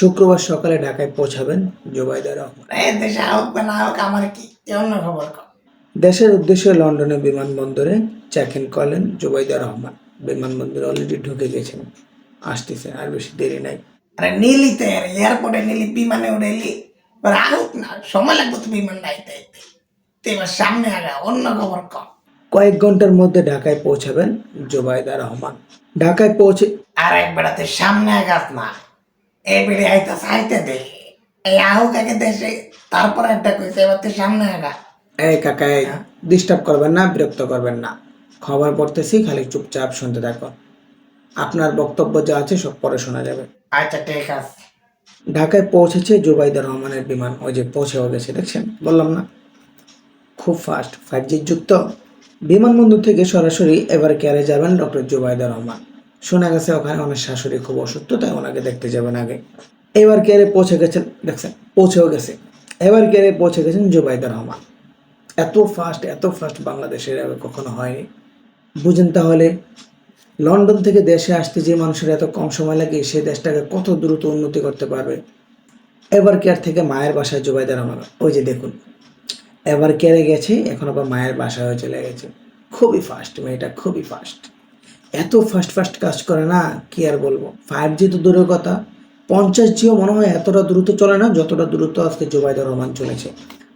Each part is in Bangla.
শুক্রবার সকালে ঢাকায় পৌঁছাবেন জোবাইদা রহমান। দেশে হোক বা না হোক আমার কি অন্য খবর কম। দেশের উদ্দেশ্যে লন্ডনে বিমানবন্দরে চেক ইন করলেন জোবাইদা রহমান। বিমানবন্দরে অলরেডি ঢুকে গেছেন, আসতেছেন, আর বেশি দেরি নাই। আরে নিলি তো এয়ারপোর্টে নিলি, বিমানে উড়েলি, এবার হোক না, সময় লাগবে তো বিমান আইতে আইতে। তো এবার সামনে আগা, অন্য খবর কম। কয়েক ঘন্টার মধ্যে ঢাকায় পৌঁছাবেন জোবাইদা রহমান। ঢাকায় পৌঁছে আর এক বেড়াতে সামনে আগাত না, এই বেড়ে আইতা চাইতে দে, এই আহুক আগে দেশে, তারপর একটা কইছে এবার তো সামনে আগা। এই কাকা, ডিস্টার্ব করবেন না, বিরক্ত করবেন না। খবর পড়তেছি, খালি চুপচাপ শুনতে থাকো। আপনার বক্তব্য যা আছে সব পরে শোনা যাবে। আচ্ছা ঠিক আছে। ঢাকায় পৌঁছেছে জোবাইদা রহমানের বিমান। ওই যে পৌঁছেও গেছে, দেখছেন, বললাম না, খুব ফাস্ট, 5G যুক্ত। বিমানবন্দর থেকে সরাসরি এবার কেয়ারে যাবেন ডক্টর জোবাইদা রহমান। শোনা গেছে ওখানে ওনার শাশুড়ি খুব অসুস্থ, তাই ওনাকে দেখতে যাবেন আগে। এবার কেয়ারে পৌঁছে গেছেন, দেখছেন, পৌঁছেও গেছে। এবার কেয়ারে পৌঁছে গেছেন জোবাইদা রহমান। এত ফাস্ট বাংলাদেশের আগে কখনো হয়নি। বুঝেন তাহলে, লন্ডন থেকে দেশে আসতে যে মানুষের এত কম সময় লাগে, সে দেশটাকে কত দ্রুত উন্নতি করতে পারবে। এবার কেয়ার থেকে মায়ের বাসায় জোবাইদা রহমান, ওই যে দেখুন, এবার কেড়ে গেছে, এখন আবার মায়ের বাসায় চলে গেছে। খুবই ফাস্ট মেয়েটা, খুবই ফাস্ট। এত ফাস্ট কাজ করে না, কি আর বলবো। 5G তো দূরের কথা, 50Gও মনে হয় এতটা দ্রুত চলে না যতটা দ্রুত আজকে জোবাইদা রহমান চলেছে।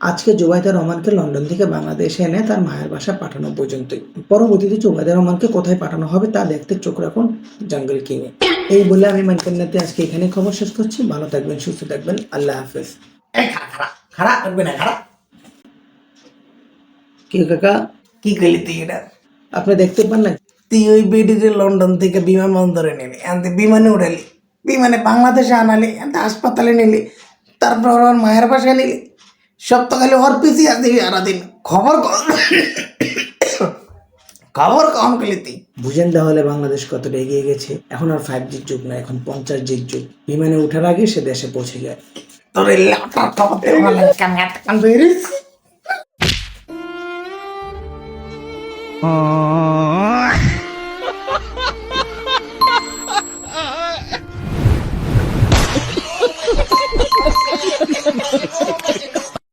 আজকে জোবাইদা রহমানকে লন্ডন থেকে বাংলাদেশে এনে তার মায়ের বাসা পাঠানো পর্যন্তই। পরবর্তীতে জোবাইদা রহমানকে কোথায় পাঠানো হবে তা দেখতে চোখ রাখুন জঙ্গল কিংয়ে। এই বলে আমি মানকান্নাতে আজকে এখানে খবর শেষ করছি। ভালো থাকবেন, সুস্থ থাকবেন, আল্লাহ হাফেজ। এই খারাপ খারাপ খারাপ করবি না, খারাপ কি কাকা, কি কইলি তুই এটা? আপনি দেখতে পান না? তুই ওই বেডিতে লন্ডন থেকে বিমানবন্দরে নিলি, এনতে বিমানে উড়ালি, বিমানে বাংলাদেশে আনালি, এনতে হাসপাতালে নিলি, তারপর ওর মায়ের বাসায় নিলি, সব তো খালি ওর পিছিয়ে আসবি সারাদিন। খবর খবর কম করলি তুই। বুঝেন তাহলে বাংলাদেশ কতটা এগিয়ে গেছে। এখন আর 5G যুগ না, এখন 50G যুগ। বিমানে ওঠার আগে সে দেশে পৌঁছে যায়। তোর এই ল্যাপটপ খবর দিয়ে আমার লাগে কান হাত কান বেরিয়েছে।